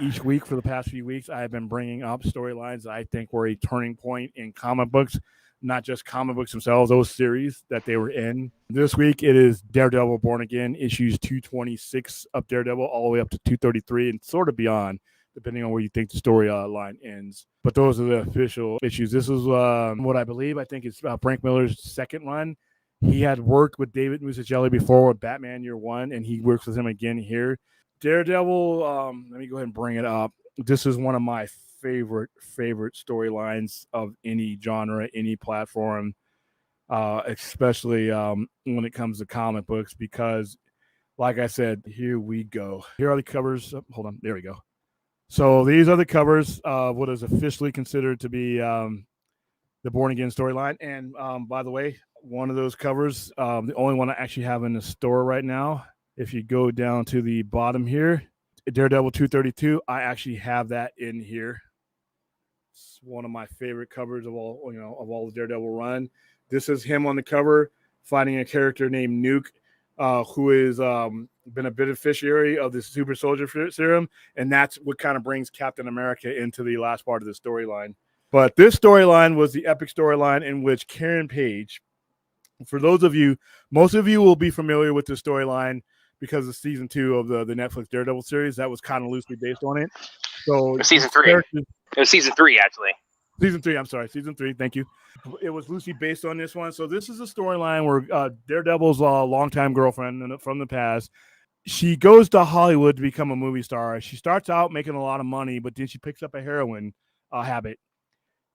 Each week for the past few weeks, I have been bringing up storylines that I think were a turning point in comic books, not just comic books themselves, those series that they were in. This week, it is Daredevil Born Again, issues 226 of Daredevil, all the way up to 233 and sort of beyond, depending on where you think the storyline ends. But those are the official issues. This is what I believe. I think it's Frank Miller's second run. He had worked with David Musichelli before with Batman Year One, and he works with him again here. Daredevil, let me go ahead and bring it up. This is one of my favorite storylines of any genre, any platform, especially when it comes to comic books, because, like I said, here we go. Here are the covers. Oh, hold on. There we go. So these are the covers of what is officially considered to be the Born Again storyline. And by the way, one of those covers, the only one I actually have in the store right now, if you go down to the bottom here, Daredevil 232, I actually have that in here. It's one of my favorite covers of all the Daredevil run. This is him on the cover fighting a character named Nuke, who is been a beneficiary of the super soldier serum, and that's what kind of brings Captain America into the last part of the storyline. But this storyline was the epic storyline in which Karen Page, for those of you, most of you will be familiar with this storyline because of season 2 of the Netflix Daredevil series. That was kind of loosely based on it. So season 3. It was season 3, actually. Season 3, I'm sorry. Season 3, thank you. It was loosely based on this one. So this is a storyline where Daredevil's longtime girlfriend from the past, she goes to Hollywood to become a movie star. She starts out making a lot of money, but then she picks up a heroin habit.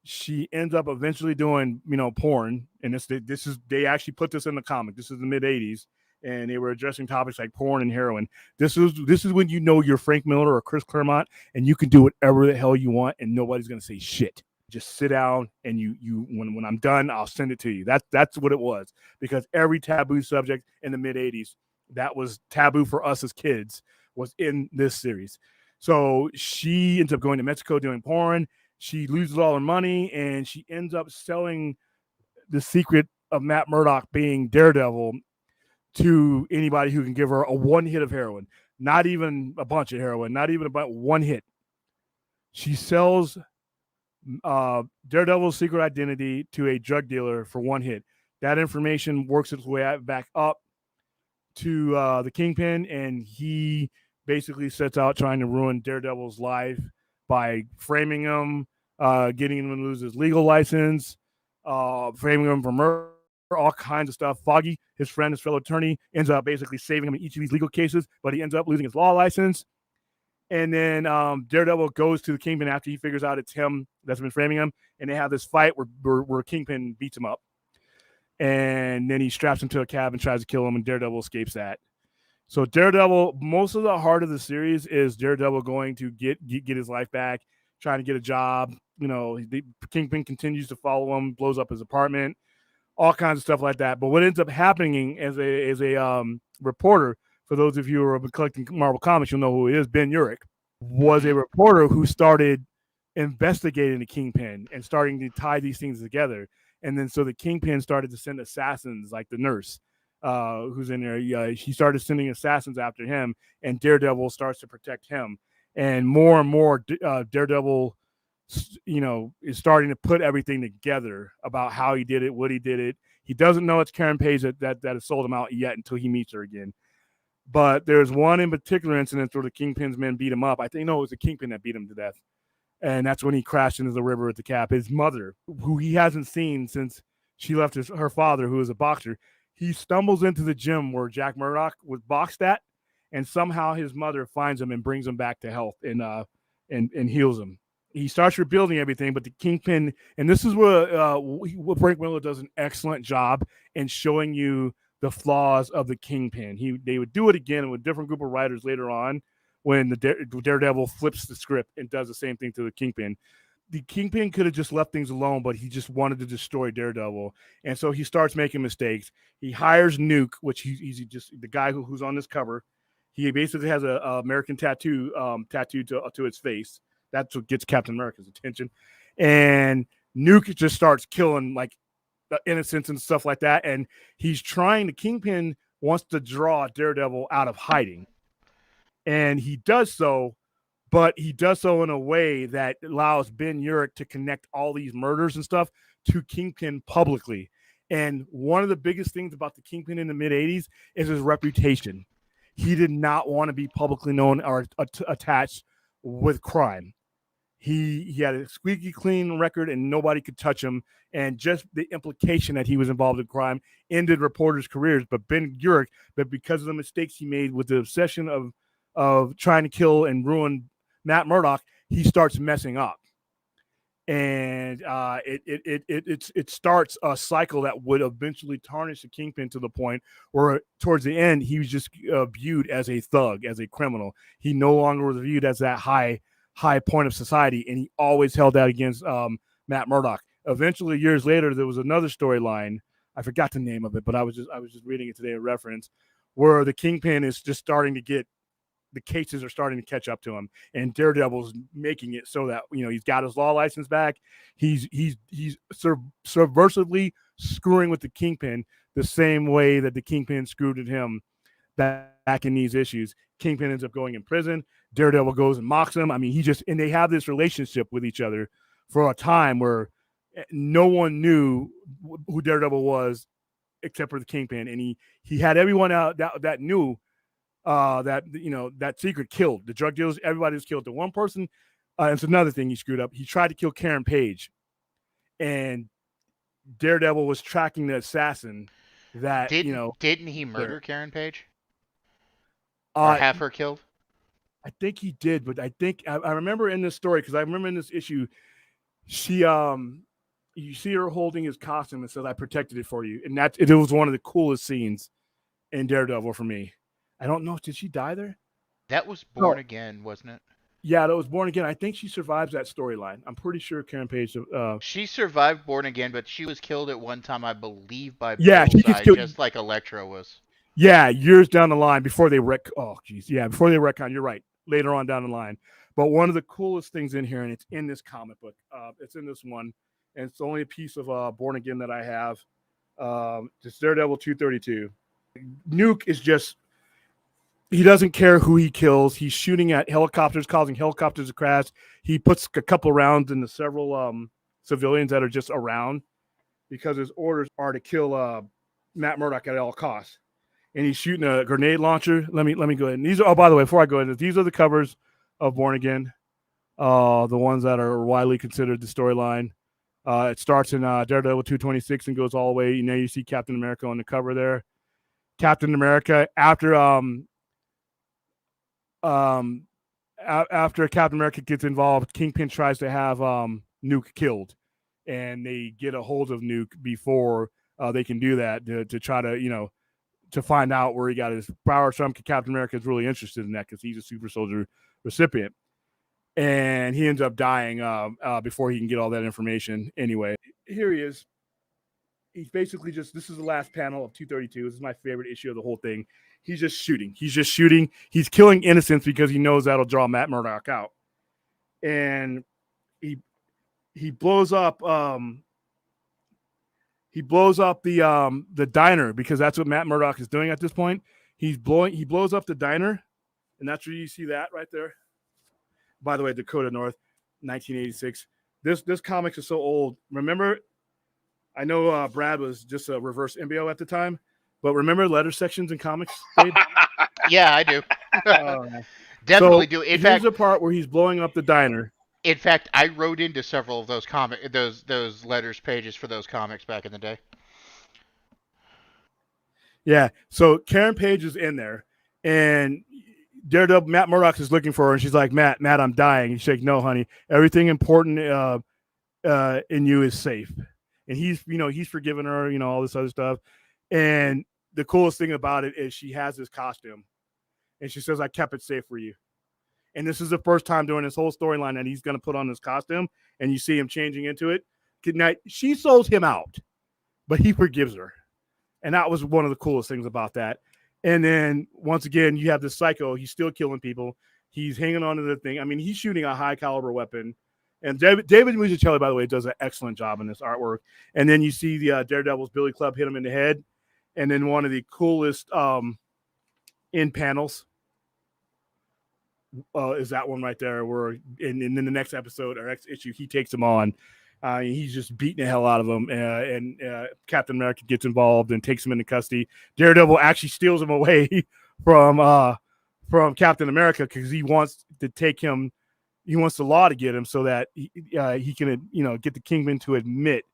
She ends up eventually doing, porn. And this is they actually put this in the comic. This is the mid-'80s. And they were addressing topics like porn and heroin. This is when you know you're Frank Miller or Chris Claremont, and you can do whatever the hell you want, and nobody's gonna say shit. Just sit down, and when I'm done, I'll send it to you. That's what it was, because every taboo subject in the mid-'80s that was taboo for us as kids was in this series. So she ends up going to Mexico doing porn. She loses all her money, and she ends up selling the secret of Matt Murdock being Daredevil to anybody who can give her a one hit of heroin, not even a bunch of heroin, not even about one hit. She sells Daredevil's secret identity to a drug dealer for one hit. That information works its way back up to the Kingpin, and he basically sets out trying to ruin Daredevil's life by framing him, getting him to lose his legal license, framing him for murder, all kinds of stuff. Foggy, his friend, his fellow attorney, ends up basically saving him in each of these legal cases, but he ends up losing his law license. And then Daredevil goes to the Kingpin after he figures out it's him that's been framing him, and they have this fight where Kingpin beats him up. And then he straps him to a cab and tries to kill him, and Daredevil escapes that. So Daredevil, most of the heart of the series is Daredevil going to get his life back, trying to get a job. The Kingpin continues to follow him, blows up his apartment, all kinds of stuff like that. But what ends up happening as a reporter, for those of you who have been collecting Marvel Comics, you'll know who he is. Ben Urich was a reporter who started investigating the Kingpin and starting to tie these things together. And then so the Kingpin started to send assassins, like the nurse who's in there. He started sending assassins after him, and Daredevil starts to protect him. And more Daredevil, is starting to put everything together about how he did it, what he did it. He doesn't know it's Karen Page that has sold him out yet until he meets her again. But there's one in particular incident where the Kingpin's men beat him up. I think it was the Kingpin that beat him to death. And that's when he crashed into the river with the cap. His mother, who he hasn't seen since she left her father, who is a boxer, he stumbles into the gym where Jack Murdock was boxed at, and somehow his mother finds him and brings him back to health and heals him. He starts rebuilding everything, but the Kingpin, and this is what Frank Miller does an excellent job in showing you the flaws of the Kingpin. They would do it again with a different group of writers later on when the Daredevil flips the script and does the same thing to the Kingpin. The Kingpin could have just left things alone, but he just wanted to destroy Daredevil. And so he starts making mistakes. He hires Nuke, which he's just the guy who's on this cover. He basically has a American tattoo tattooed to his face. That's what gets Captain America's attention. And Nuke just starts killing like the innocents and stuff like that. And the Kingpin wants to draw Daredevil out of hiding. And he does so but he does so in a way that allows Ben Urich to connect all these murders and stuff to Kingpin publicly. And one of the biggest things about the Kingpin in the mid-'80s is his reputation. He did not want to be publicly known or attached with crime. He had a squeaky clean record and nobody could touch him. And just the implication that he was involved in crime ended reporters' careers. But Ben Urich, but because of the mistakes he made with the obsession of trying to kill and ruin Matt Murdock, he starts messing up. And it starts a cycle that would eventually tarnish the Kingpin to the point where towards the end he was just viewed as a thug, as a criminal. He no longer was viewed as that high point of society, and he always held that against Matt Murdock. Eventually, years later, there was another storyline. I forgot the name of it, but I was just reading it today, a reference where the Kingpin is just starting to get. The cases are starting to catch up to him, and Daredevil's making it so that he's got his law license back. He's subversively screwing with the Kingpin the same way that the Kingpin screwed at him back in these issues. Kingpin ends up going in prison. Daredevil goes and mocks him. I mean, and they have this relationship with each other for a time where no one knew who Daredevil was except for the Kingpin, and he had everyone out that knew. That secret killed the drug dealers. Everybody was killed. The one person, it's another thing he screwed up. He tried to kill Karen Page, and Daredevil was tracking the assassin. Didn't he murder Karen Page? Or have her killed? I think he did, but I think I remember in this story because I remember in this issue, she you see her holding his costume and says, "I protected it for you," and it was one of the coolest scenes in Daredevil for me. I don't know. Did she die there? That was Born Again, wasn't it? Yeah, that was Born Again. I think she survives that storyline. I'm pretty sure Karen Page. She survived Born Again, but she was killed at one time, I believe, by Bullseye, she gets killed, just like Elektra was. Yeah, years down the line before they wreck. Oh, geez. Yeah, before they retcon. You're right. Later on down the line. But one of the coolest things in here, and it's in this comic book. It's in this one, and it's only a piece of Born Again that I have. It's Daredevil 232. Nuke is just. He doesn't care who he kills. He's shooting at helicopters, causing helicopters to crash. He puts a couple rounds into several civilians that are just around because his orders are to kill Matt Murdock at all costs. And he's shooting a grenade launcher. Let me go ahead. And these are, by the way, before I go into this, these are the covers of Born Again, the ones that are widely considered the storyline. It starts in Daredevil 226 and goes all the way. You see Captain America on the cover there. Captain America after Captain America gets involved, Kingpin tries to have Nuke killed, and they get a hold of Nuke before they can do that to try to to find out where he got his powers from. Captain America is really interested in that because he's a super soldier recipient, and he ends up dying before he can get all that information. Anyway, here he is. He's basically this is the last panel of 232. This is my favorite issue of the whole thing. He's just shooting. He's killing innocents because he knows that'll draw Matt Murdock out. And he blows up the diner because that's what Matt Murdock is doing at this point. He blows up the diner, and that's where you see that right there. By the way, Dakota North, 1986. This comics is so old. Remember, I know Brad was just a reverse embryo at the time. But remember letter sections in comics, Dave? Yeah, I do. Definitely do. In fact, here's the part where he's blowing up the diner. In fact, I wrote into several of those those letters pages for those comics back in the day. Yeah. So Karen Page is in there, and Daredevil Matt Murdock is looking for her, and she's like, Matt, I'm dying. And she's like, no, honey, everything important in you is safe. And he's forgiven her, all this other stuff. And the coolest thing about it is she has this costume, and she says, I kept it safe for you. And this is the first time during this whole storyline that he's going to put on this costume, and you see him changing into it. Now, she sold him out, but he forgives her. And that was one of the coolest things about that. And then, once again, you have this psycho. He's still killing people. He's hanging on to the thing. I mean, he's shooting a high-caliber weapon. And David Mazzucchelli, by the way, does an excellent job in this artwork. And then you see the Daredevil's Billy Club hit him in the head. And then one of the coolest in panels is that one right there. Where and in the next episode or next issue, he takes him on. He's just beating the hell out of him, and Captain America gets involved and takes him into custody. Daredevil actually steals him away from Captain America because he wants to take him. He wants the law to get him so that he can get the Kingpin to admit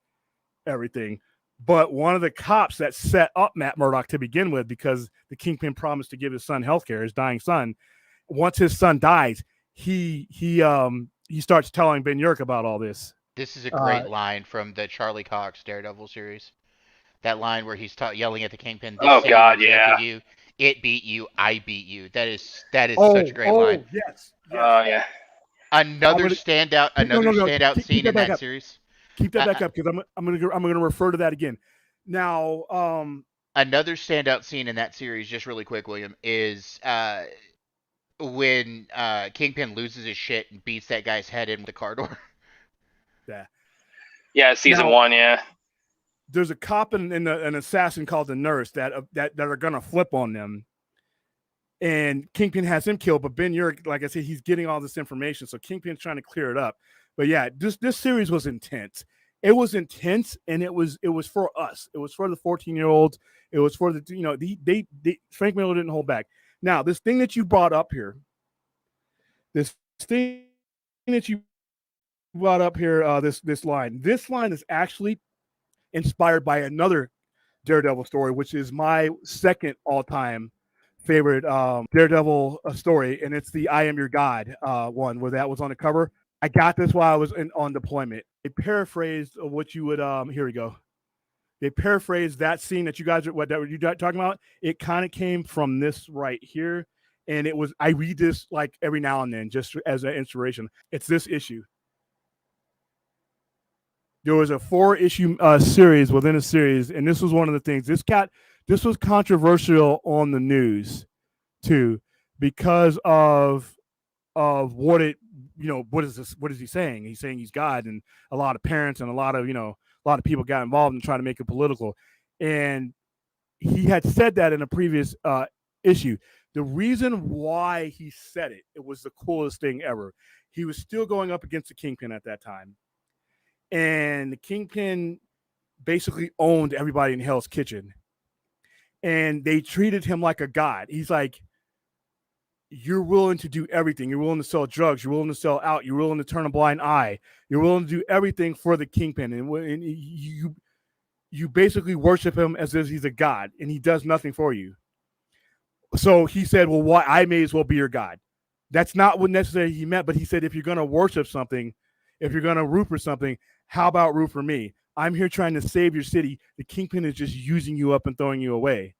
everything. But one of the cops that set up Matt Murdock to begin with, because the Kingpin promised to give his son healthcare, his dying son. Once his son dies, he starts telling Ben Urich about all this. This is a great line from the Charlie Cox Daredevil series. That line where he's yelling at the Kingpin. This Oh city God, rejected yeah. you. It beat you. I beat you. That is such a great line. Yes. Oh yeah. Another standout Keep scene that in back that up. series. Keep that back up because I'm gonna refer to that again. Now, another standout scene in that series, just really quick, William, is when Kingpin loses his shit and beats that guy's head in the car door. Yeah, season 1, yeah. There's a cop and an assassin called the Nurse that are gonna flip on them, and Kingpin has him killed. But Ben Urich, like I said, he's getting all this information, so Kingpin's trying to clear it up. But yeah, this series was intense. It was intense, and it was for us. It was for the 14-year-olds. It was for the they Frank Miller didn't hold back. Now, this thing that you brought up here, this line is actually inspired by another Daredevil story, which is my second all-time favorite Daredevil story, and it's the "I Am Your God" one where that was on the cover. I got this while I was on deployment. They paraphrased what you would. Here we go. They paraphrased that scene that you guys were talking about. It kind of came from this right here, and it was. I read this like every now and then just as an inspiration. It's this issue. There was a 4-issue series within a series, and this was one of the things. This was controversial on the news too, because of what it what is he saying? He's saying he's God, and a lot of parents and a lot of people got involved in trying to make it political, and he had said that in a previous issue. The reason why he said it was the coolest thing ever. He was still going up against the Kingpin at that time, and the Kingpin basically owned everybody in Hell's Kitchen, and they treated him like a god. He's like, you're willing to do everything. You're willing to sell drugs. You're willing to sell out. You're willing to turn a blind eye. You're willing to do everything for the Kingpin, and you basically worship him as if he's a god, and he does nothing for you. So he said, well, why I may as well be your god. That's not what necessarily he meant, but he said, if you're going to worship something, if you're going to root for something, how about root for me? I'm here trying to save your city. The Kingpin is just using you up and throwing you away.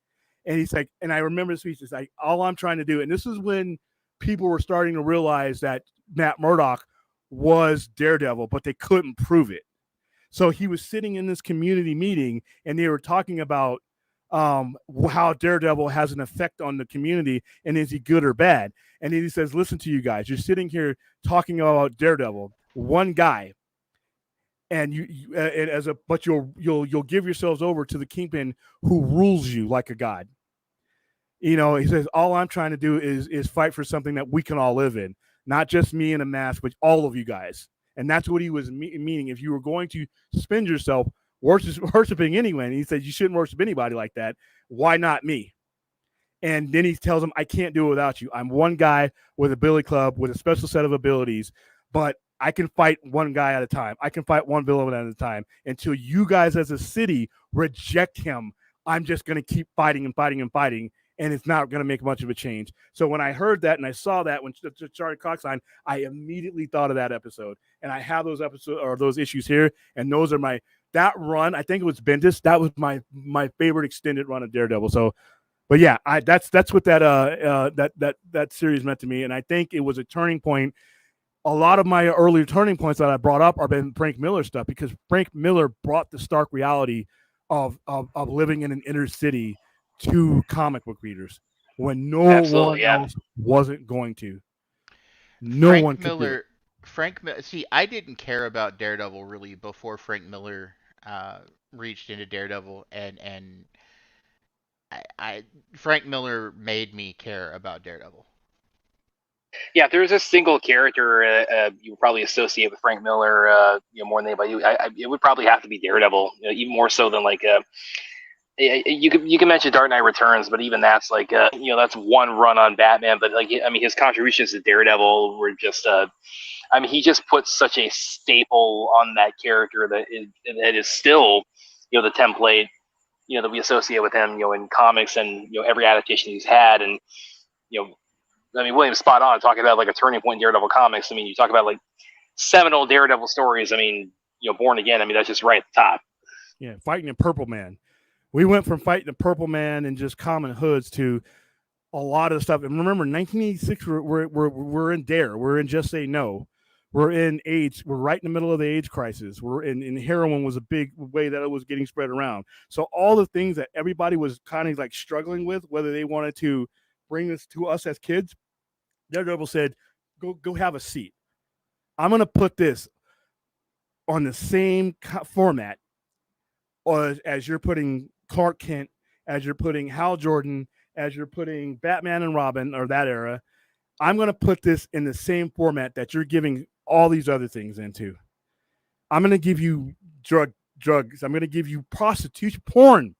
And he's like, and I remember the speech, it's like, all I'm trying to do, and this is when people were starting to realize that Matt Murdock was Daredevil, but they couldn't prove it. So he was sitting in this community meeting, and they were talking about how Daredevil has an effect on the community, and is he good or bad? And then he says, listen to you guys, you're sitting here talking about Daredevil, one guy, and but you'll give yourselves over to the Kingpin who rules you like a god. He says, all I'm trying to do is fight for something that we can all live in, not just me in a mask, but all of you guys. And that's what he was meaning. If you were going to spend yourself worshiping anyone, he said you shouldn't worship anybody like that. Why not me? And then he tells him, I can't do it without you. I'm one guy with a billy club with a special set of abilities, but I can fight one guy at a time. I can fight one villain at a time. Until you guys as a city reject him, I'm just going to keep fighting and fighting and fighting, and it's not going to make much of a change. So when I heard that and I saw that when Charlie Cox line, I immediately thought of that episode. And I have those episodes or those issues here, and those are that run. I think it was Bendis. That was my favorite extended run of Daredevil. So, but yeah, that's what that series meant to me, and I think it was a turning point. A lot of my earlier turning points that I brought up are been Frank Miller stuff, because Frank Miller brought the stark reality of living in an inner city to comic book readers when no one else wasn't going to. No one could do it. See, I didn't care about Daredevil really before Frank Miller reached into Daredevil, and Frank Miller made me care about Daredevil. Yeah, if there's a single character you would probably associate with Frank Miller, more than anybody, it would probably have to be Daredevil, even more so than like you can mention Dark Knight Returns, but even that's like that's one run on Batman. But like I mean, his contributions to Daredevil were just I mean, he just put such a staple on that character that is still the template that we associate with him in comics and every adaptation he's had. And I mean, William's spot on talking about like a turning point in Daredevil comics. I mean, you talk about like seminal Daredevil stories. I mean, Born Again. I mean, that's just right at the top. Yeah, fighting in Purple Man. We went from fighting the Purple Man and just common hoods to a lot of stuff. And remember, 1986, we're in Dare. We're in Just Say No. We're in AIDS. We're right in the middle of the AIDS crisis. We're in heroin was a big way that it was getting spread around. So all the things that everybody was kind of like struggling with, whether they wanted to bring this to us as kids, Daredevil said, go have a seat. I'm going to put this on the same format as you're putting Clark Kent, as you're putting Hal Jordan, as you're putting Batman and Robin, or that era. I'm going to put this in the same format that you're giving all these other things into. I'm going to give you drugs. I'm going to give you prostitution, porn.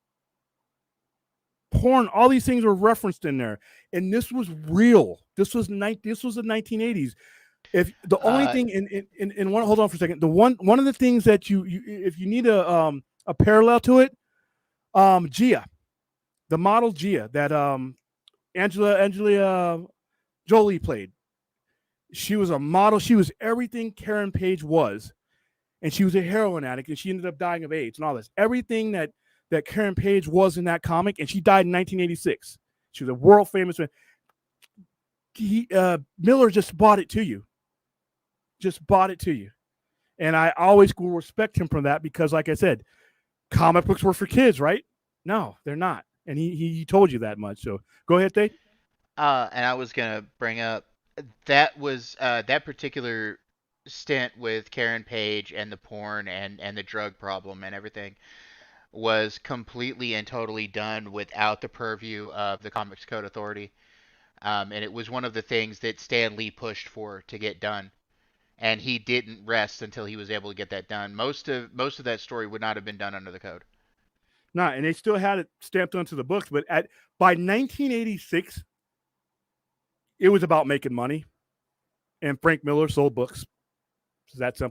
All these things were referenced in there. And this was real. This was the 1980s. If the only thing in one, hold on for a second. The one of the things that you if you need a parallel to it, Gia, the model Gia that Angela Jolie played. She was a model. She was everything Karen Page was, and she was a heroin addict, and she ended up dying of AIDS and all this. Everything that Karen Page was in that comic, and she died in 1986. She was a world famous. Miller just bought it to you. And I always will respect him for that because, like I said, comic books were for kids, right? No, they're not. And he told you that much. So go ahead, Dave. And I was gonna bring up that was that particular stint with Karen Page and the porn and the drug problem and everything was completely and totally done without the purview of the Comics Code Authority. And it was one of the things that Stan Lee pushed for to get done. And he didn't rest until he was able to get that done. Most of that story would not have been done under the code. No, and they still had it stamped onto the books, but by 1986, it was about making money, and Frank Miller sold books. It's that simple.